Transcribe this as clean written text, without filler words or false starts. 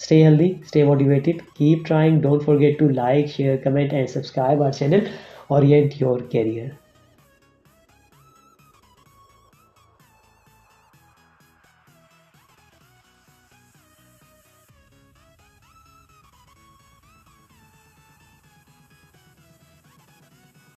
Stay healthy, stay motivated, keep trying. Don't forget to like, share, comment and subscribe our channel Orient Your Career.